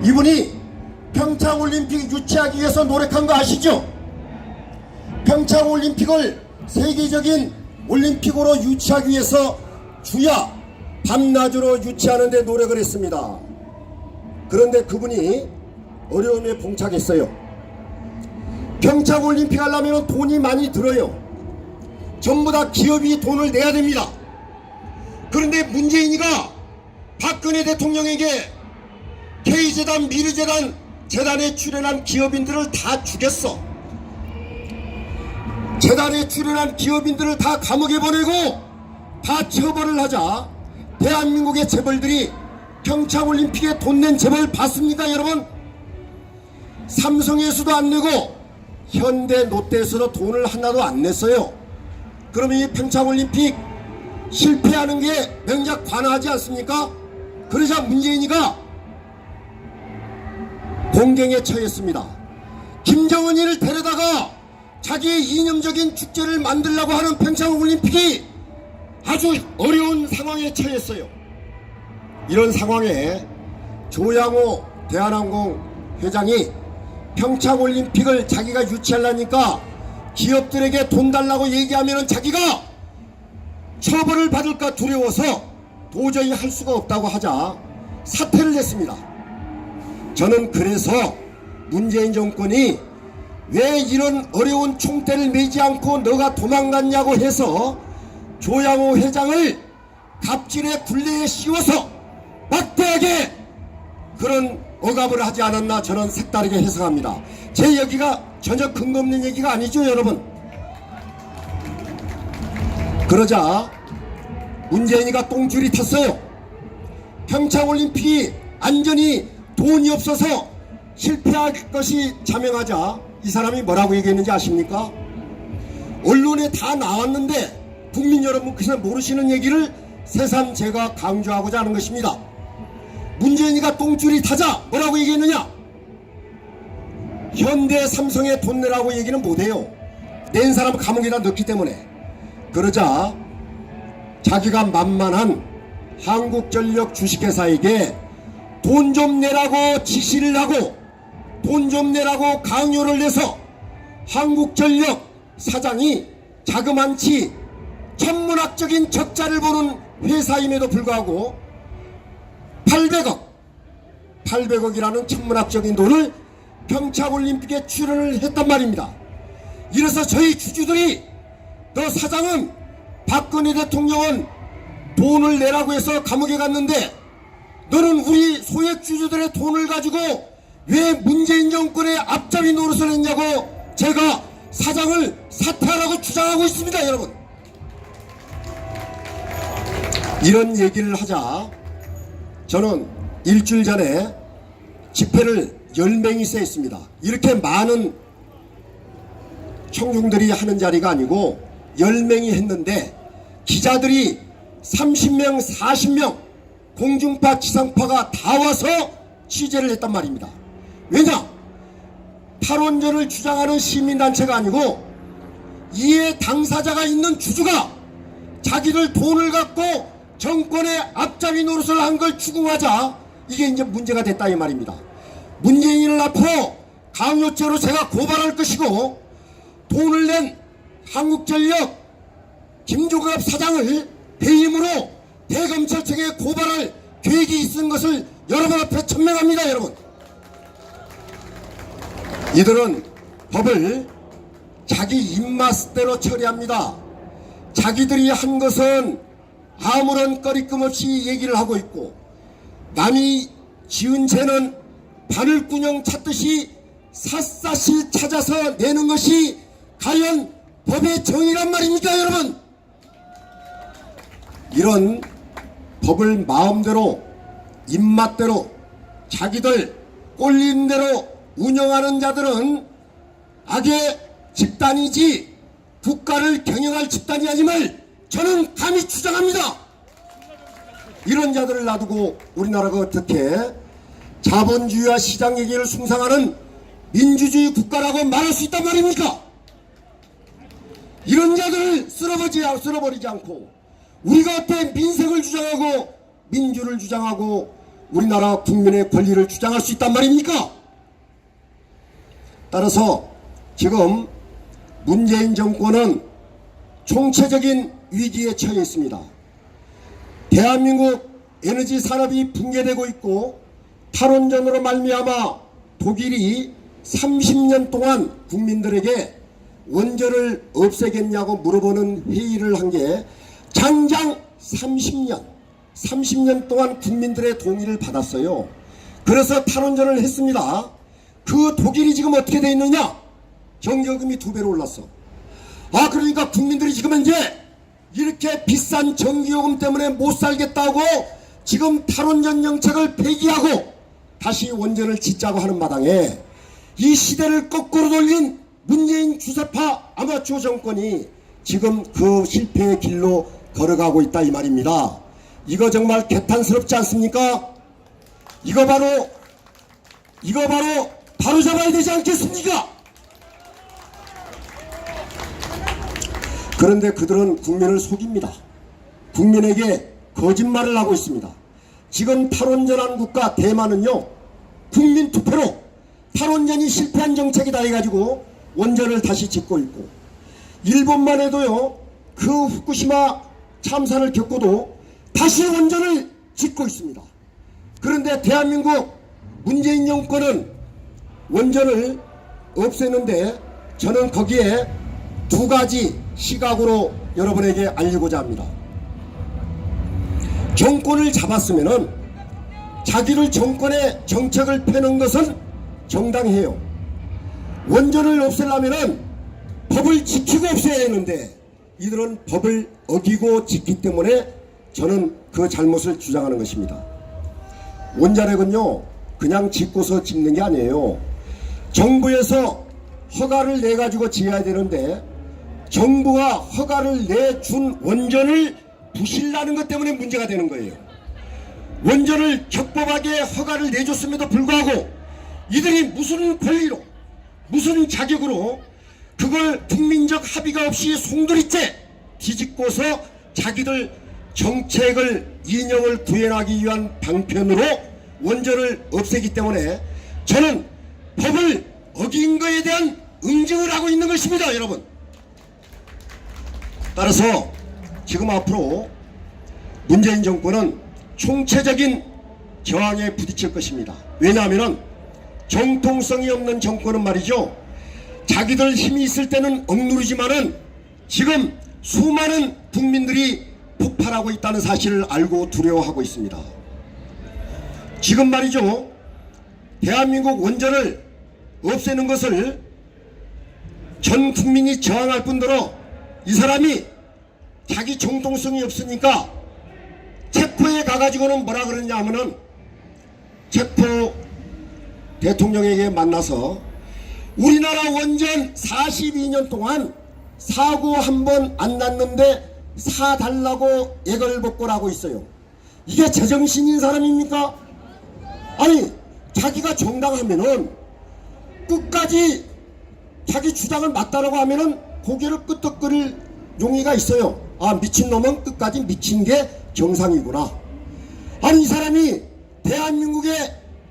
이분이 평창올림픽 유치하기 위해서 노력한 거 아시죠? 평창올림픽을 세계적인 올림픽으로 유치하기 위해서 주야 밤낮으로 유치하는 데 노력을 했습니다. 그런데 그분이 어려움에 봉착했어요. 평창올림픽 하려면 돈이 많이 들어요. 전부 다 기업이 돈을 내야 됩니다. 그런데 문재인이가 박근혜 대통령에게 K재단, 미르재단, 재단에 출연한 기업인들을 다 죽였어. 재단에 출연한 기업인들을 다 감옥에 보내고 다 처벌을 하자 대한민국의 재벌들이 평창올림픽에 돈 낸 재벌 봤습니까 여러분? 삼성에서도 안 내고 현대 롯데에서도 돈을 하나도 안 냈어요. 그러면 이 평창올림픽 실패하는 게 명작 관화하지 않습니까? 그러자 문재인이가 공경에 처했습니다. 김정은이를 데려다가 자기의 이념적인 축제를 만들려고 하는 평창올림픽이 아주 어려운 상황에 처했어요. 이런 상황에 조양호 대한항공 회장이 평창올림픽을 자기가 유치하려니까 기업들에게 돈 달라고 얘기하면 자기가 처벌을 받을까 두려워서 도저히 할 수가 없다고 하자 사퇴를 했습니다. 저는 그래서 문재인 정권이 왜 이런 어려운 총대를 메지 않고 너가 도망갔냐고 해서 조양호 회장을 갑질의 굴레에 씌워서 막대하게 그런 억압을 하지 않았나 저는 색다르게 해석합니다. 제 얘기가 전혀 근거 없는 얘기가 아니죠 여러분. 그러자 문재인이가 똥줄이 탔어요. 평창올림픽이 안전이 돈이 없어서 실패할 것이 자명하자 이 사람이 뭐라고 얘기했는지 아십니까? 언론에 다 나왔는데 국민 여러분께서 모르시는 얘기를 새삼 제가 강조하고자 하는 것입니다. 문재인이가 똥줄이 타자 뭐라고 얘기했느냐? 현대 삼성에 돈 내라고 얘기는 못해요. 낸 사람 감옥에다 넣기 때문에. 그러자 자기가 만만한 한국전력 주식회사에게 돈 좀 내라고 지시를 하고 돈 좀 내라고 강요를 해서 한국전력 사장이 자그만치 천문학적인 적자를 보는 회사임에도 불구하고 800억이라는 천문학적인 돈을 평창올림픽에 출연을 했단 말입니다. 이래서 저희 주주들이 너 사장은 박근혜 대통령은 돈을 내라고 해서 감옥에 갔는데 너는 우리 소액 주주들의 돈을 가지고 왜 문재인 정권의 앞잡이 노릇을 했냐고 제가 사장을 사퇴하라고 주장하고 있습니다 여러분. 이런 얘기를 하자 저는 일주일 전에 집회를 10명이서 했습니다. 이렇게 많은 청중들이 하는 자리가 아니고 10명이 했는데 기자들이 30명 40명 공중파 지상파가 다 와서 취재를 했단 말입니다. 왜냐? 탈원전을 주장하는 시민단체가 아니고 이에 당사자가 있는 주주가 자기들 돈을 갖고 정권의 앞잡이 노릇을 한 걸 추궁하자 이게 이제 문제가 됐다 이 말입니다. 문재인을 앞으로 강요죄로 제가 고발할 것이고 돈을 낸 한국전력 김종갑 사장을 배임으로 대검찰청에 고발할 계획이 있은 것을 여러분 앞에 천명합니다 여러분. 이들은 법을 자기 입맛대로 처리합니다. 자기들이 한 것은 아무런 꺼리낌 없이 얘기를 하고 있고 남이 지은 죄는 바늘구녕 찾듯이 샅샅이 찾아서 내는 것이 과연 법의 정의란 말입니까 여러분? 이런 법을 마음대로 입맛대로 자기들 꼴린 대로 운영하는 자들은 악의 집단이지 국가를 경영할 집단이 아님을 저는 감히 주장합니다. 이런 자들을 놔두고 우리나라가 어떻게 자본주의와 시장얘기를 숭상하는 민주주의 국가라고 말할 수 있단 말입니까? 이런 자들을 쓸어버리지 않고 우리가 어때 민생을 주장하고 민주를 주장하고 우리나라 국민의 권리를 주장할 수 있단 말입니까? 따라서 지금 문재인 정권은 총체적인 위기에 처해 있습니다. 대한민국 에너지 산업이 붕괴되고 있고 탈원전으로 말미암아 독일이 30년 동안 국민들에게 원전을 없애겠냐고 물어보는 회의를 한 게 장장 30년 동안 국민들의 동의를 받았어요. 그래서 탈원전을 했습니다. 그 독일이 지금 어떻게 돼 있느냐? 전기요금이 2배로 올랐어. 그러니까 국민들이 지금 이제 이렇게 비싼 전기요금 때문에 못 살겠다고 지금 탈원전 정책을 폐기하고 다시 원전을 짓자고 하는 마당에 이 시대를 거꾸로 돌린 문재인 주사파 아마추어 정권이 지금 그 실패의 길로 걸어가고 있다 이 말입니다. 이거 정말 개탄스럽지 않습니까? 이거 바로 잡아야 되지 않겠습니까? 그런데 그들은 국민을 속입니다. 국민에게 거짓말을 하고 있습니다. 지금 탈원전한 국가 대만은요, 국민 투표로 탈원전이 실패한 정책이다 해가지고 원전을 다시 짓고 있고, 일본만 해도요, 그 후쿠시마 참사를 겪고도 다시 원전을 짓고 있습니다. 그런데 대한민국 문재인 정권은 원전을 없애는데 저는 거기에 2가지 시각으로 여러분에게 알리고자 합니다. 정권을 잡았으면은 자기를 정권의 정책을 펴는 것은 정당해요. 원전을 없애려면은 법을 지키고 없애야 하는데 이들은 법을 어기고 짓기 때문에 저는 그 잘못을 주장하는 것입니다. 원자력은요, 그냥 짓고서 짓는 게 아니에요. 정부에서 허가를 내가지고 지어야 되는데 정부가 허가를 내준 원전을 부실라는 것 때문에 문제가 되는 거예요. 원전을 적법하게 허가를 내줬음에도 불구하고 이들이 무슨 권리로, 무슨 자격으로 그걸 국민적 합의가 없이 송두리째 뒤집고서 자기들 정책을 이념을 구현하기 위한 방편으로 원전을 없애기 때문에 저는 법을 어긴 것에 대한 응징을 하고 있는 것입니다, 여러분. 따라서 지금 앞으로 문재인 정권은 총체적인 저항에 부딪힐 것입니다. 왜냐하면 정통성이 없는 정권은 말이죠, 자기들 힘이 있을 때는 억누르지만은 지금 수많은 국민들이 폭발하고 있다는 사실을 알고 두려워하고 있습니다. 지금 말이죠, 대한민국 원전을 없애는 것을 전 국민이 저항할 뿐더러 이 사람이 자기 정통성이 없으니까 체코에 가가지고는 뭐라 그러냐 하면은 체코 대통령에게 만나서 우리나라 원전 42년 동안 사고 한 번 안 났는데 사달라고 애걸복걸하고 있어요. 이게 제정신인 사람입니까? 아니, 자기가 정당하면은 끝까지 자기 주장을 맞다라고 하면은 고개를 끄덕거릴 용의가 있어요. 미친놈은 끝까지 미친 게 정상이구나. 아니, 이 사람이 대한민국의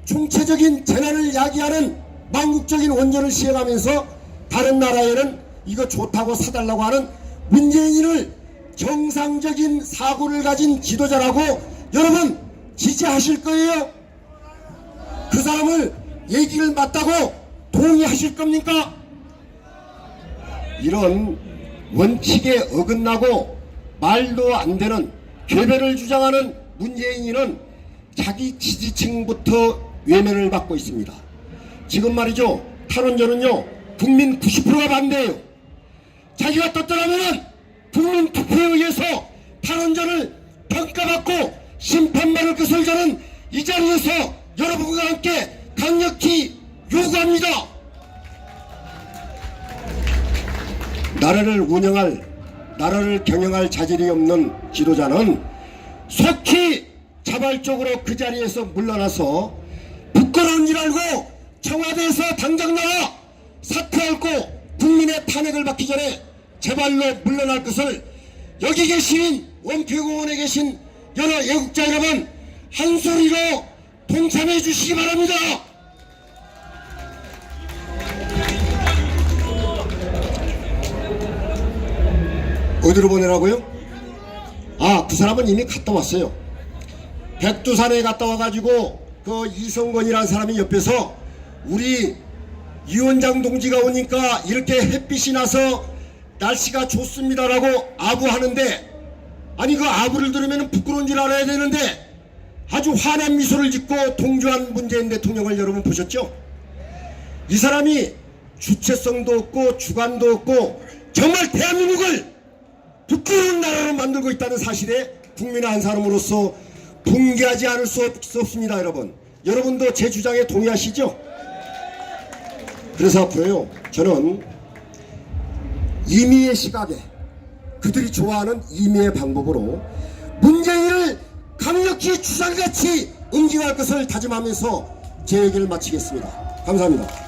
총체적인 재난을 야기하는 망국적인 원전을 시행하면서 다른 나라에는 이거 좋다고 사달라고 하는 문재인을 정상적인 사고를 가진 지도자라고 여러분 지지하실 거예요? 그 사람을 얘기를 맞다고 동의하실 겁니까? 이런 원칙에 어긋나고 말도 안 되는 괴변을 주장하는 문재인은 자기 지지층부터 외면을 받고 있습니다. 지금 말이죠, 탈원전은요, 국민 90%가 반대해요. 자기가 떴더라면 국민 투표에 의해서 탈원전을 평가받고 심판받을 것을 저는 이 자리에서 여러분과 함께 강력히 요구합니다. 나라를 운영할, 나라를 경영할 자질이 없는 지도자는 속히 자발적으로 그 자리에서 물러나서 부끄러운 일 알고 청와대에서 당장 나와 사퇴하고 국민의 탄핵을 받기 전에 제발로 물러날 것을 여기 계신 원표공원에 계신 여러 애국자 여러분 한 소리로 동참해 주시기 바랍니다. 어디로 보내라고요? 그 사람은 이미 갔다 왔어요. 백두산에 갔다 와가지고 그 이성건이라는 사람이 옆에서 우리 위원장 동지가 오니까 이렇게 햇빛이 나서 날씨가 좋습니다라고 아부하는데, 아니 그 아부를 들으면 부끄러운 줄 알아야 되는데 아주 환한 미소를 짓고 동조한 문재인 대통령을 여러분 보셨죠? 이 사람이 주체성도 없고 주관도 없고 정말 대한민국을 부끄러운 나라로 만들고 있다는 사실에 국민의 한 사람으로서 붕괴하지 않을 수 없습니다. 여러분도 제 주장에 동의하시죠? 그래서 앞으로요, 저는 임의의 시각에 그들이 좋아하는 임의의 방법으로 문재인을 강력히 주장같이 응징할 것을 다짐하면서 제 얘기를 마치겠습니다. 감사합니다.